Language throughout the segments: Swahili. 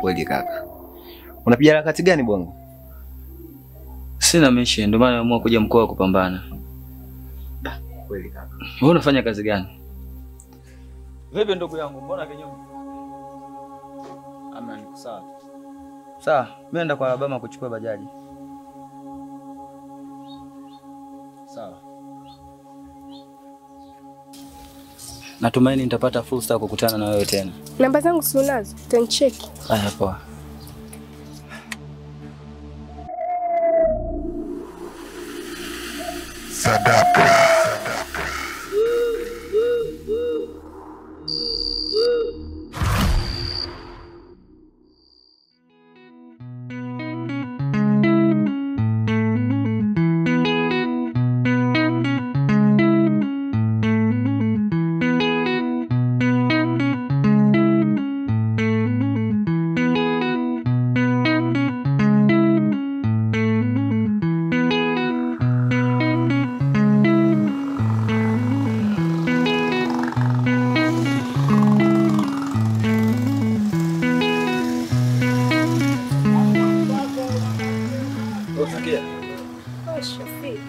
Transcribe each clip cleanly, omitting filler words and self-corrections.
Kweli kaka. Unapiga harakati gani Bongo? Sina mechi, ndio maana nimeamua kuja mkoa kupambana. Kweli kaka. Wewe unafanya kazi gani? Vipi ndugu yangu, mbona kinyume? Amna niko sawa. Sawa, mimi naenda kwa Alabama kuchukua bajaji. Sawa. Natumaini nitapata fursa ya kukutana na wewe tena. Namba zangu si unazo? Utanicheki. Haya poa. Sadaka.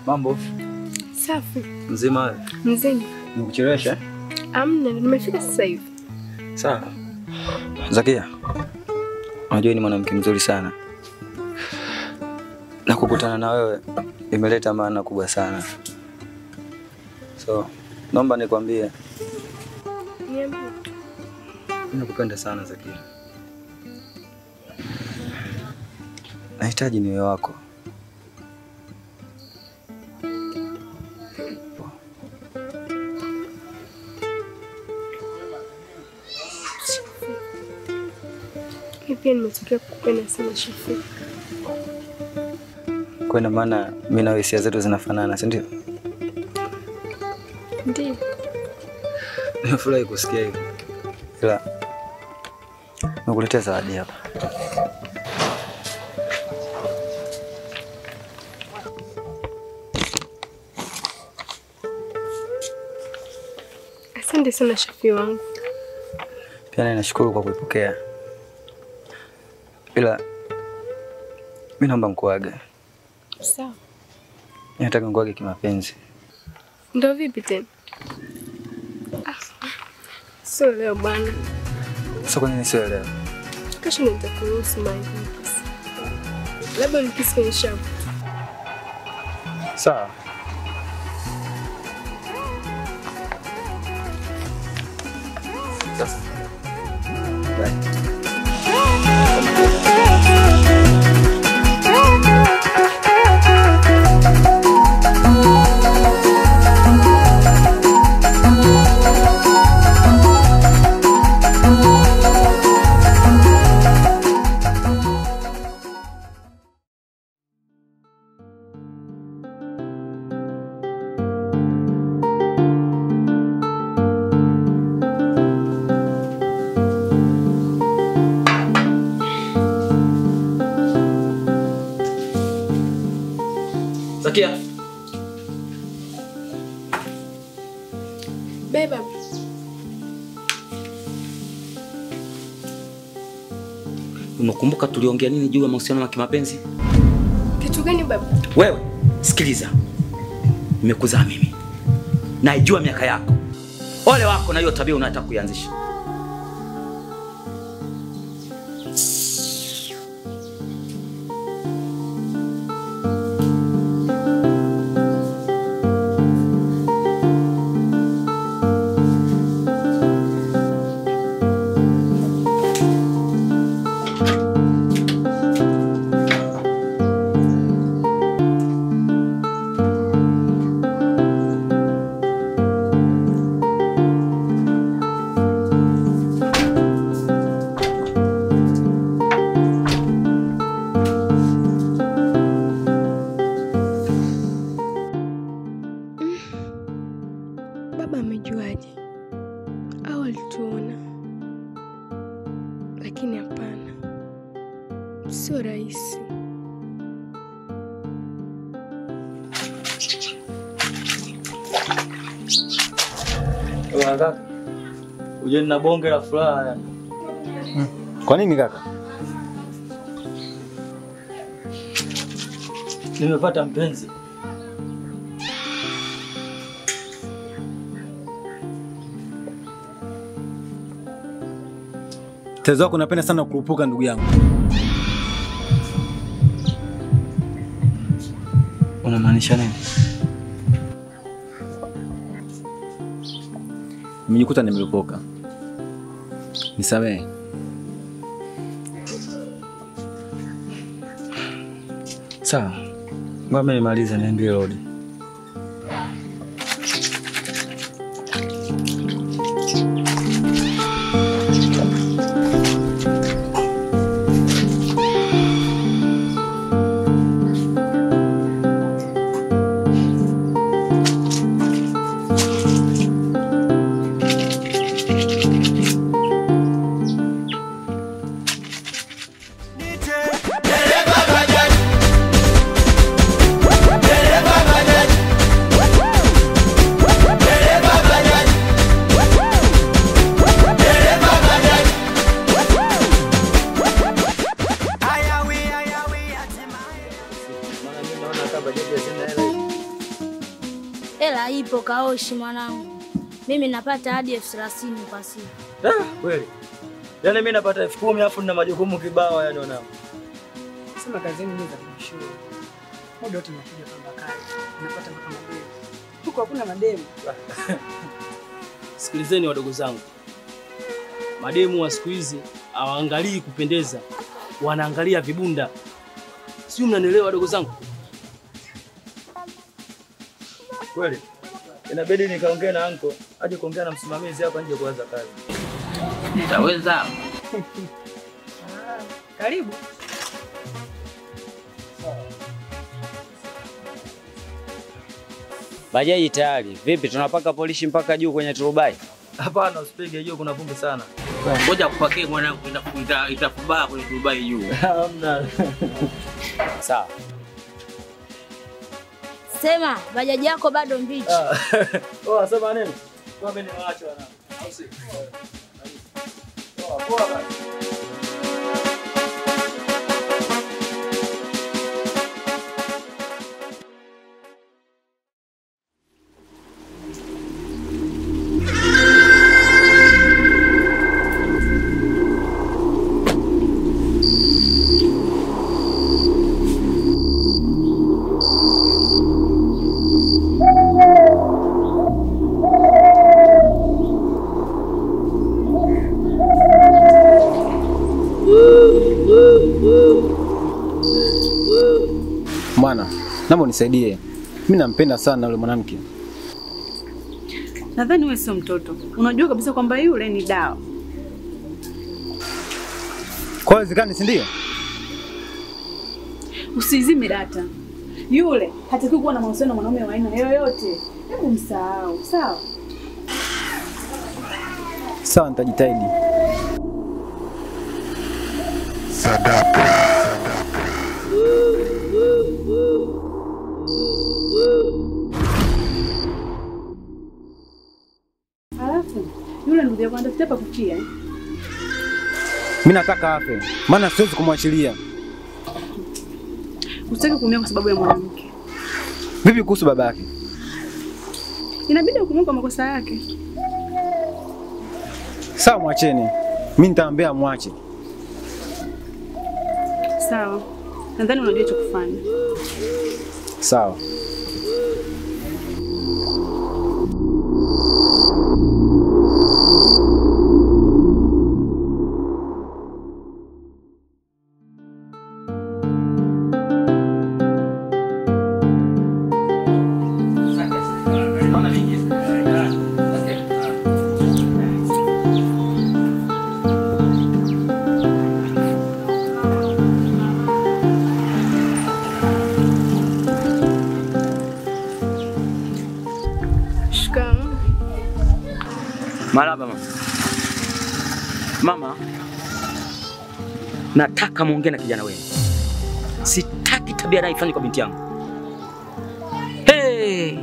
Mambo? Safi. Mzima wewe? Mzima. Nikuchelewesha? Amna, nimefika sasa hivi. Sawa. Zakia. Unajua ni mwanamke mzuri sana. Na kukutana na wewe imeleta maana kubwa sana. So, naomba nikwambie. Niambie. Nakupenda sana Zakia. Nahitaji niwe wako. Pia nimetokea kukupenda sana Shafi. Kwa maana mimi na hisia zetu zinafanana, si ndio? Ndio. Nimefurahi kusikia hivyo. Ila nakuletea zawadi hapa. Asante sana Shafi wangu. Pia nashukuru kwa kuipokea. Ila mimi naomba nikuage. Sawa. Nataka nikuage kimapenzi. Ndio vipi tena? So leo bana. Sasa kwa nini sio leo? Kesho nitakuruhusu my kiss. Labda nikisi kwenye shavu. Sawa. Sasa. Bye. Zakia. Beba. Unakumbuka tuliongea nini juu ya mahusiano ya kimapenzi? Kitu gani baba? Wewe, sikiliza. Nimekuzaa mimi. Naijua miaka yako. Ole wako na hiyo tabia unataka kuianzisha. Baba amejuaje? Au alituona? Lakini hapana. Sio rahisi. Kaka. Uje na bonge la furaha yani. Kwa nini kaka? Nimepata mpenzi. Tezo wako napenda sana kurupuka ndugu yangu. Unamaanisha nini? Nimejikuta nimerupuka. Nisamehe. Sawa. Ngoja nimalize niambie Lord. Hela ipo kaoshi mwanangu. Mimi napata hadi 30,000 kwa siku. Kweli. Yaani mimi napata 10,000 afu nina majukumu kibao yani wanangu. Sema kazini mimi za kumshukuru. Muda wote nakuja kwamba kazi. Napata mpaka mademu. Huko hakuna mademu. Sikilizeni wadogo zangu. Mademu wa siku hizi hawaangalii kupendeza. Wanaangalia vibunda. Sio, mnanielewa wadogo zangu? Kweli. Inabidi nikaongee na anko, aje kuongea na msimamizi hapa nje kuanza kazi. Nitaweza. Karibu. Bajaji tayari. Vipi tunapaka polishi mpaka juu kwenye turubai? Hapana, usipige juu, kuna vumbi sana. Ngoja kupakie mwanangu, itafubaa kwenye turubai juu. Hamna. Sawa. Sema bajaji yako bado mbichi. Oh, sema nini? Kwa mimi niwaache wanangu. Au si? Poa basi. Bwana, naomba unisaidie. Mimi nampenda sana yule mwanamke. Nadhani wewe sio mtoto. Unajua kabisa kwamba yule ni dawa. Kwa hiyo zikani, si ndio? Usizime data. Yule hataki kuwa na mahusiano na mwanaume wa aina yoyote. Hebu msahau, sawa? Sawa, nitajitahidi. Sadaka. Alafu yule ndugu yako anatafuta pa kuchia. Mimi nataka afe, maana siwezi kumwachilia. Usitaki kumia kwa sababu ya mwanamke. Vipi kuhusu babake? Inabidi ukumbuke kwa makosa yake. Sawa, mwacheni. Mimi nitaambia mwache. Sawa. Nadhani unajua cha kufanya. Sawa. Marhaba mama. Mama, nataka muongee na kijana wenu. Sitaki tabia nayo ifanye kwa binti yangu. Hey!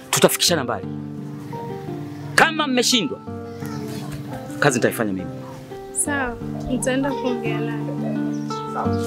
Tutafikishana mbali. Kama mmeshindwa, kazi nitaifanya mimi. Sawa, nitaenda kuongea naye. Sawa.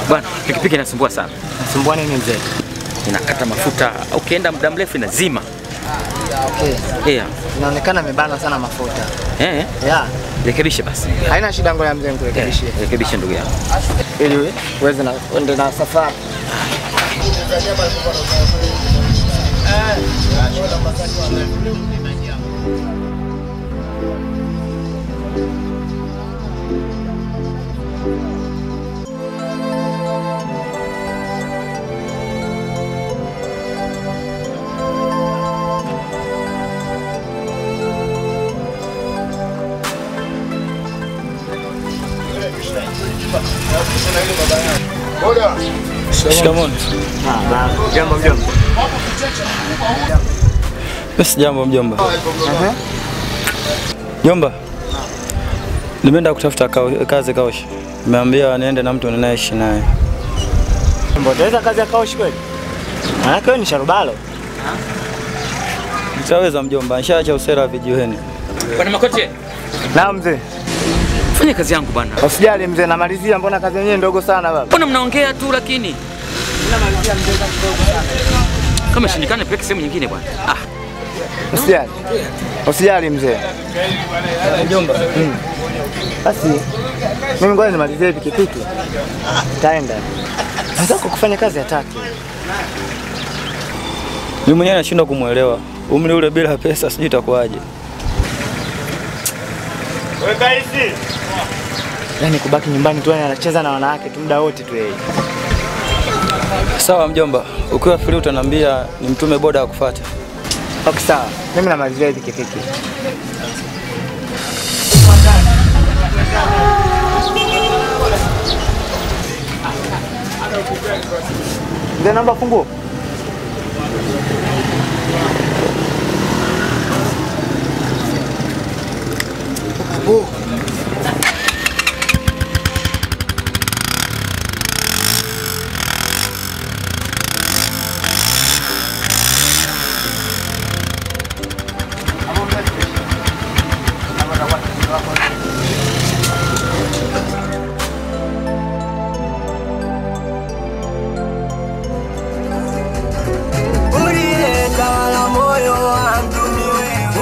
Bwana, pikipiki inasumbua sana. Nasumbua nini mzee? Inakata mafuta, ukienda muda mrefu inazima. Okay. Yeah. Inaonekana imebana sana mafuta. Yeah. Rekebishe basi. Haina shida, ngoja mzee nikurekebishie. Rekebishe ndugu yangu. Ili uweze na uende na safari. Shikamoo. Jambo mjomba. Basi jambo mjomba. Mjomba. Nimeenda kutafuta kazi Kaoshi. Nimeambia niende na mtu ninaishi naye. Mbona kazi ya Kaoshi kweli? Wewe ni sharubalo. Nitaweza mjomba, nishaacha usera vijiweni. Bwana Makoti. Na mzee. Fanya kazi yangu bwana. Usijali mzee, namalizia, mbona kazi yenyewe ndogo sana baba. Mbona mnaongea tu lakini? Namalizia mzee, kazi ndogo sana. Kama shindikane peke sehemu nyingine bwana. Usijali. Usijali mzee. Mjomba. Basi mimi ngoja nimalizie pikipiki. Taenda. Nataka kufanya kazi ya tatu. Mimi mwenyewe nashindwa kumuelewa. Umri ule bila pesa sijui itakuwaje. Weka hizi. Yaani kubaki nyumbani tu anacheza na wanawake tu muda wote tu yeye. Sawa mjomba, ukiwa free utaniambia nimtume boda akufuate. Okay sawa. Mimi namalizia pikipiki. Ndio namba funguo. Uliyetawala moyo wangu,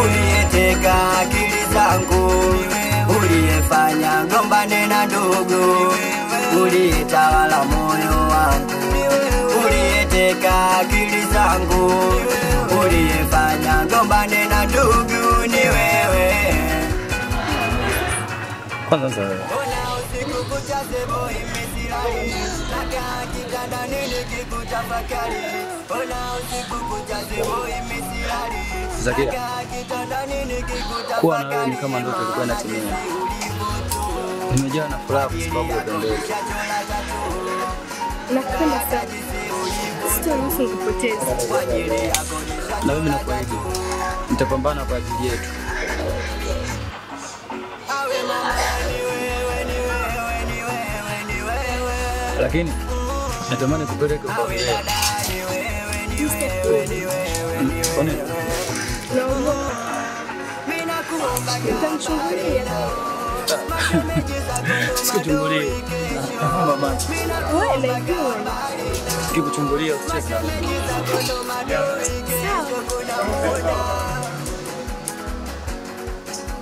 uliyeteka akili zangu, uliyefanya ngombane na ndugu, uliyetawala moyo wangu, uliyeteka akili zangu, uliyefanya ngombane na ndugu, ni wewe. Kwanza wewe. Zakia. Kuwa na wewe ni kama ndoto ilikuwa inatimia. Nimejaa na furaha kwa sababu ya upendo wetu. Nakupenda sana. Sitaruhusu nikupoteze. Na mimi nakuahidi nitapambana kwa ajili yetu. Lakini natamani kupeleka kwa wewe. Kwa nini? Naogopa. Nitamchungulia. Sikuchungulia. Mama. Wewe najua. Sikuchungulia ucheka. Sawa.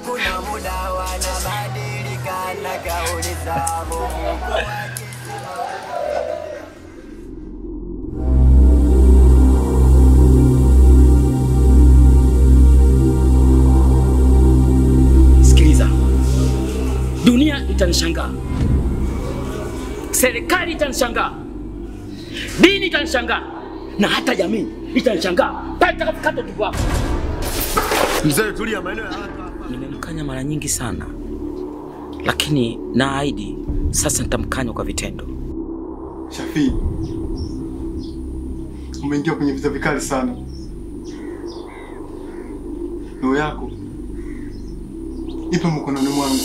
Kuna muda wanabadilika na kauli zao. Sikiliza. Dunia itanishangaa. Serikali itanishangaa. Dini itanishangaa. Na hata jamii itanishangaa. Pale takapokata tupo hapo. Mzee tulia, maeneo ya hapa. Nimemkanya mara nyingi sana. Lakini naahidi sasa nitamkanya kwa vitendo. Shafii, umeingia kwenye vita vikali sana. Roho yako ipo mkononi mwangu.